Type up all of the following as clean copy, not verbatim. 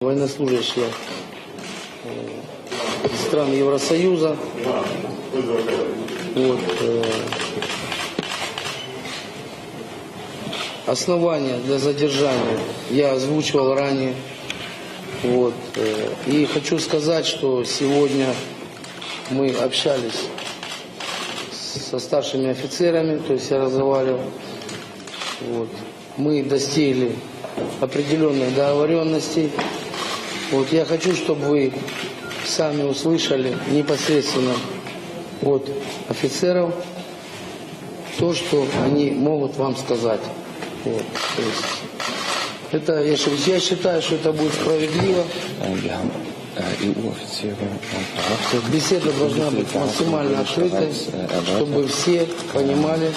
Военнослужащие стран Евросоюза. Вот, основания для задержания я озвучивал ранее. Вот, и хочу сказать, что сегодня мы общались со старшими офицерами, то есть я разговаривал. Вот, мы достигли определенных договоренностей. Вот, я хочу, чтобы вы сами услышали непосредственно от офицеров то, что они могут вам сказать. Вот, то есть, это, я считаю, что это будет справедливо. Беседа должна быть максимально открытой, чтобы все понимали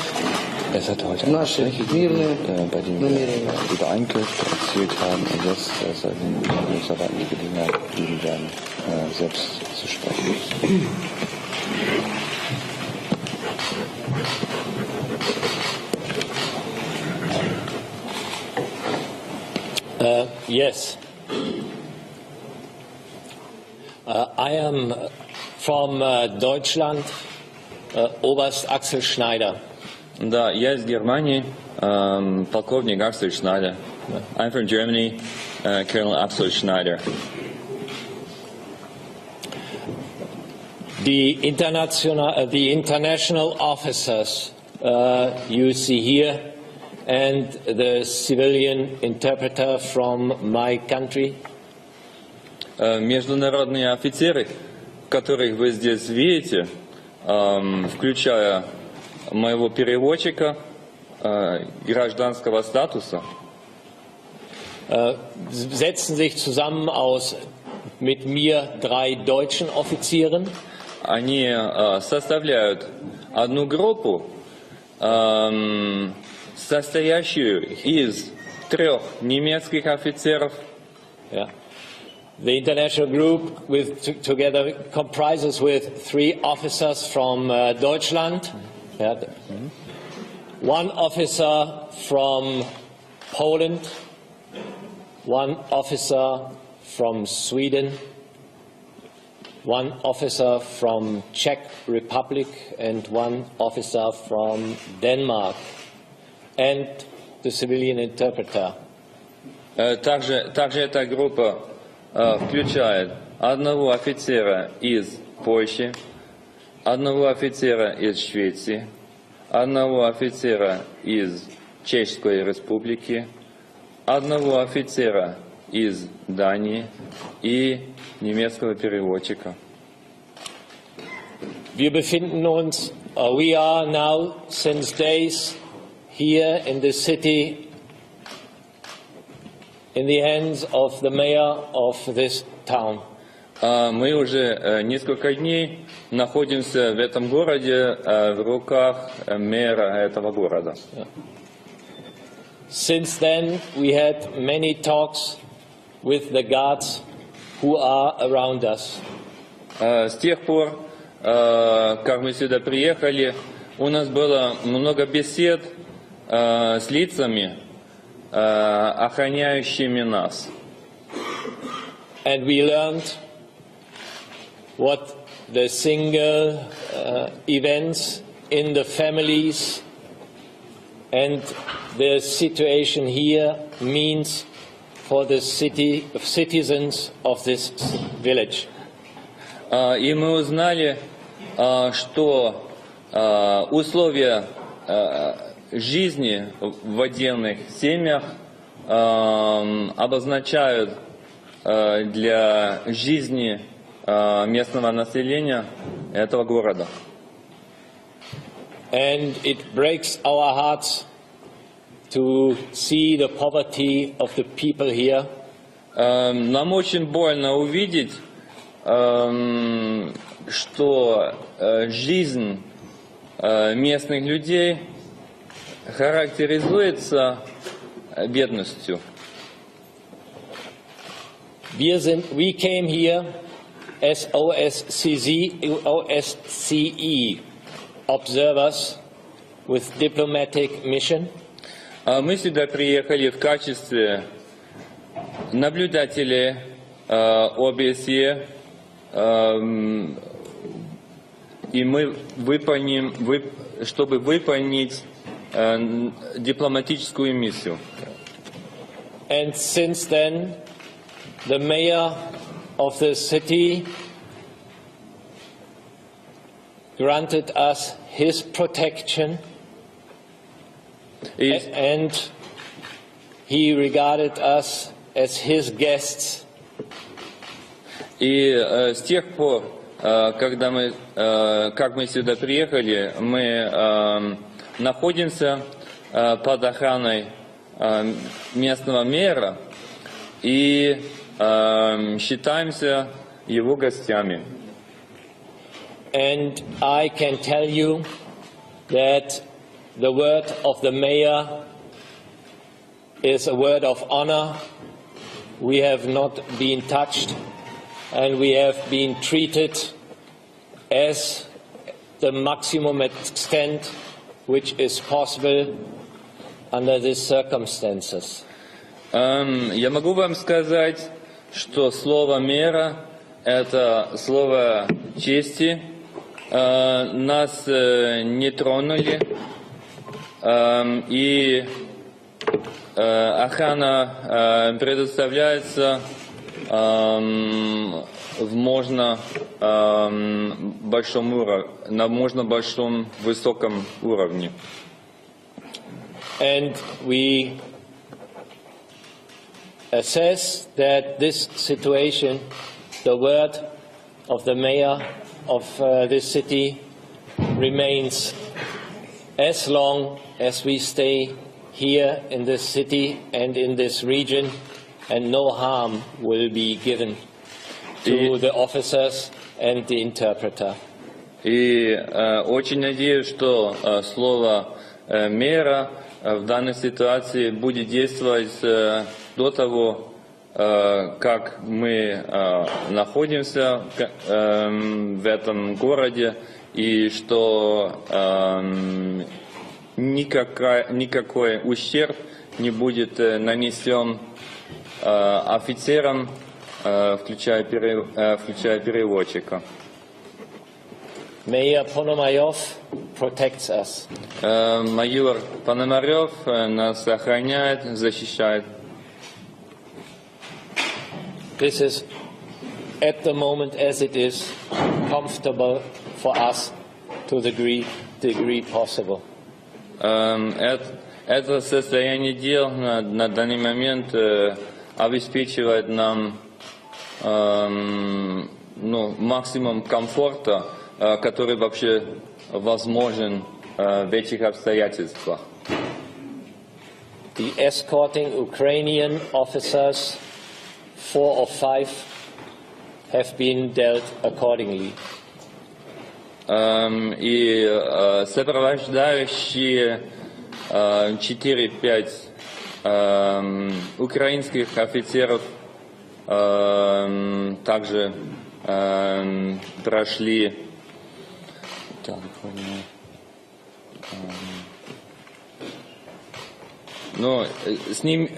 наши мирные намерения. Yes. I am from Deutschland, Oberst Axel Schneider. Да, я из Германии, полковник Axel Schneider. I'm from Germany, Colonel Axel Schneider. The international officers you see here, and the civilian interpreter from my country. Международные офицеры, которых вы здесь видите, включая моего переводчика гражданского статуса, setzen sich zusammen aus mit mir 3 deutschen Offizieren. Они составляют одну группу, состоящую из 3 немецких офицеров. Yeah. The international group together comprises with 3 officers from Deutschland, yeah. 1 officer from Poland, 1 officer from Sweden, 1 officer from Czech Republic, and 1 officer from Denmark, and the civilian interpreter. Также эта группа включает 1 офицера из Польши, 1 офицера из Швеции, 1 офицера из Чешской Республики, 1 офицера из Дании и немецкого переводчика. We are now since days here in the city in the hands of the mayor of this town. Мы уже несколько дней находимся в этом городе в руках мэра этого города. Since then, we had many talks with the guards who are around us. С тех пор, как мы сюда приехали, у нас было много бесед с лицами, охраняющими нас. And we learned what the single events in the families and the situation here means for the citizens of this village. И мы узнали, что условия жизни в отдельных семьях обозначают для жизни местного населения этого города. And it breaks our hearts to see the poverty of the people here. Нам очень больно увидеть, что жизнь местных людей характеризуется бедностью. We came here as OSCE observers with diplomatic mission. Мы сюда приехали в качестве наблюдателей ОБСЕ, и мы чтобы выполнить дипломатическую миссию. And since then, the mayor of the city granted us his protection, and he regarded us as his guests. И с тех пор, когда как мы сюда приехали, мы находимся под охраной местного мэра и считаемся его гостями. And I can tell you that the word of the mayor is a word of honor. We have not been touched, and we have been treated as the maximum extent which is possible under these circumstances. Я могу вам сказать, что слово мэра – это слово чести. Нас не тронули, и охрана предоставляется на можно большом высоком уровне. And we assess that this situation, the word of the mayor of this city, remains as long as we stay here in this city and in this region, and no harm will be given to the officers and the interpreter. И очень надеюсь, что слово мэра в данной ситуации будет действовать до того, как мы находимся в этом городе, и что никакой ущерб не будет нанесен офицерам, включая переводчика. Mayor Ponomarev protects us. Майор Пономарев нас охраняет, защищает. This is, at the moment as it is, comfortable for us to the degree possible. Это состояние дел на данный момент обеспечивает нам максимум комфорта, который вообще возможен в этих обстоятельствах. The escorting Ukrainian officers, 4 or 5, have been dealt accordingly. И сопровождающие 4-5 украинских офицеров также прошли с ним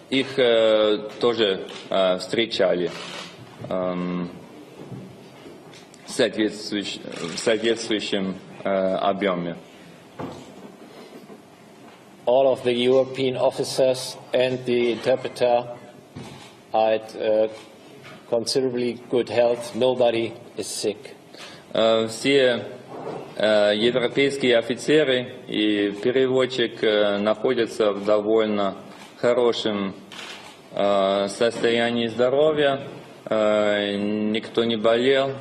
их тоже встречали в соответствующем объеме. All of the European officers and the interpreter are at considerably good health. Nobody is sick. Все европейские офицеры и переводчик находятся в довольно хорошем состоянии здоровья. Никто не болел.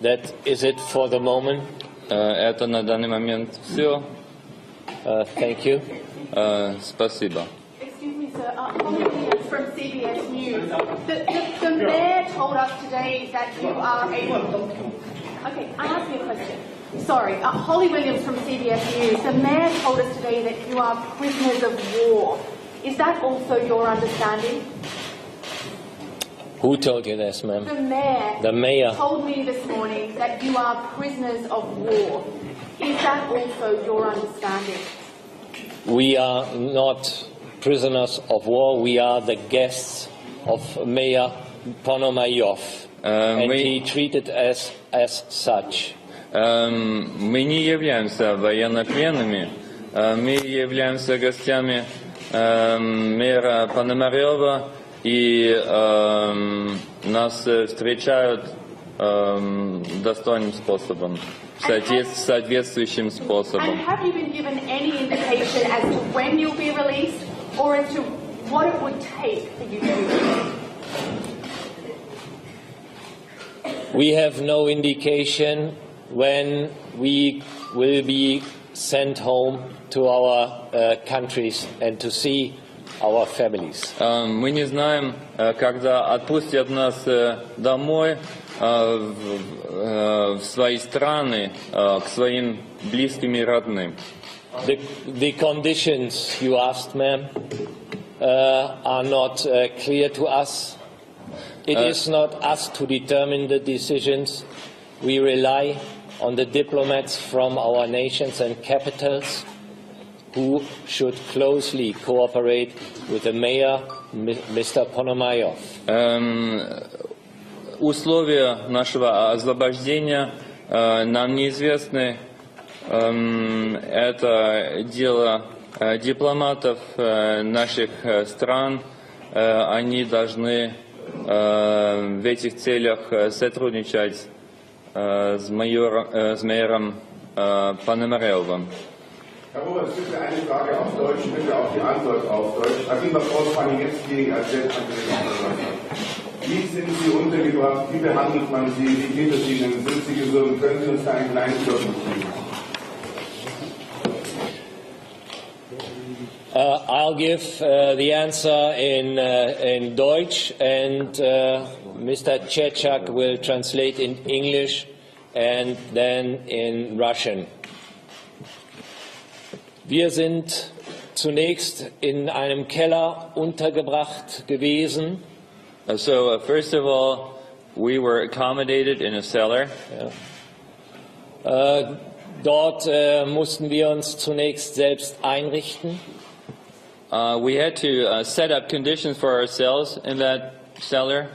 That is it for the moment. Это на данный момент все. Thank you. Спасибо. Excuse me, sir. Holly Williams from CBS News. The mayor told us today that you are Okay, I asked you a question. Sorry. Holly Williams from CBS News. The mayor told us today that you are prisoners of war. Is that also your understanding? Who told you this, ma'am? The mayor. The mayor told me this morning that you are prisoners of war. Is that also your understanding? we are not prisoners of war, we are the guests of Mayor Ponomarev, and he treated us as such. Мы не являемся военнопленными, мы являемся гостями мэра Пономарева, и нас встречают достойным способом, соответствующим способом. And have you been given any indication as to when you'll be released, or as to what it would take for you to be released? We have no indication when we will be sent home to our countries and to see our families. Мы не знаем, когда отпустят нас домой в свои страны, к своим близким и родным. The conditions you asked, ma'am, are not clear to us. It is not us to determine the decisions. We rely on the diplomats from our nations and capitals who should closely cooperate with the mayor, Mr. Ponomarev. Условия нашего освобождения нам неизвестны. Это дело дипломатов наших стран. Они должны в этих целях сотрудничать с мэром Пономаревым. Herr Oberst, bitte eine Frage auf Deutsch, bitte auch die Antwort auf Deutsch. Agenda Frau Paniewski als Selbstvertreter. Wie sind Sie untergebracht? Wie behandelt man Sie? Wie geht es Ihnen? Sind Sie gesund? Können Sie uns da einen kleinen Überblick geben? I'll give the answer in Deutsch, and Mr. Chechak will translate in English and then in Russian. Wir sind zunächst in einem Keller untergebracht gewesen. So first of all, we were accommodated in a cellar. Ja. Dort mussten wir uns zunächst selbst einrichten. We had to set up conditions for ourselves in that cellar.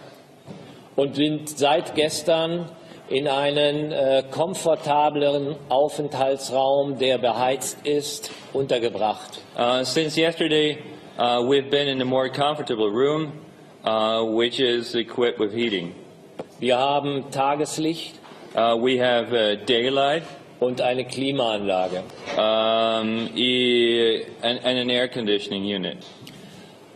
Und sind seit gestern in einen komfortableren Aufenthaltsraum, der beheizt ist, untergebracht. Since yesterday, we've been in a more comfortable room, which is equipped with heating. Wir haben Tageslicht. We have daylight. Und eine Klimaanlage. And an air conditioning unit.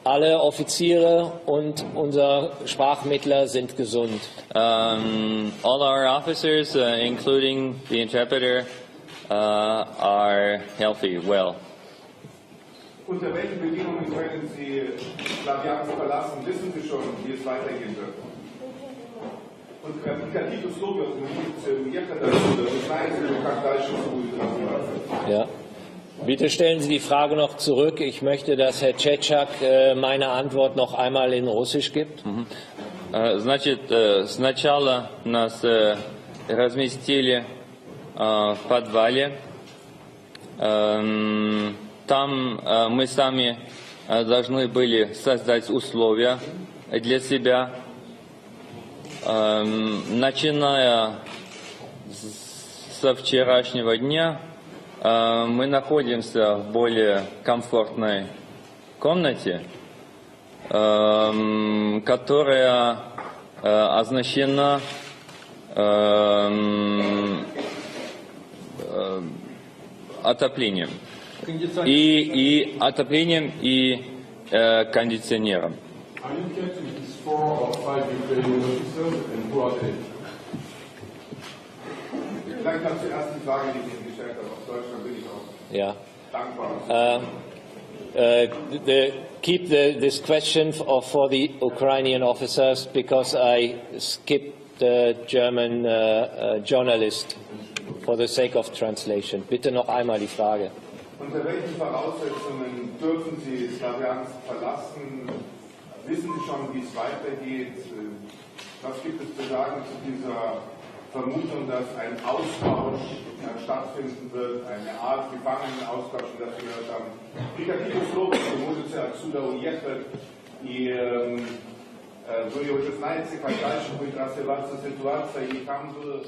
Alle Offiziere und unser Sprachmittler sind gesund. All our officers, including the interpreter, are healthy, well. Unter welchen Bedingungen können Sie Slawiansk verlassen? Wissen Sie schon, wie es weitergehen wird? Und какие условия уехать отсюда? Вы знаете, как дальше будет развиваться? Ja. Bitte stellen Sie die Frage noch zurück. Ich möchte, dass Herr Chechak meine Antwort noch einmal in Russisch gibt. Значит, сначала нас разместили в подвале. Там мы сами должны были создать условия для себя. Начиная со вчерашнего дня мы находимся в более комфортной комнате, которая оснащена отоплением и отоплением и кондиционером. Vielleicht noch zuerst die Frage, die ich Ihnen gestellt habe. Auf Deutsch, dann bin ich auch dankbar. Keep this question for the Ukrainian officers, because I skipped the German journalist for the sake of translation. Bitte noch einmal die Frage. Unter welchen Voraussetzungen dürfen Sie Slawiansk verlassen? Wissen Sie schon, wie es weitergeht? Was gibt es zu sagen zu dieser Vermutung, dass ein Austausch stattfinden wird, eine Art Gefangenenaustausch, wie das wir gehört haben. Prikativno slovo se može se отсюда уехать, и вы уже знаете, как дальше будет развиваться ситуация, и там было...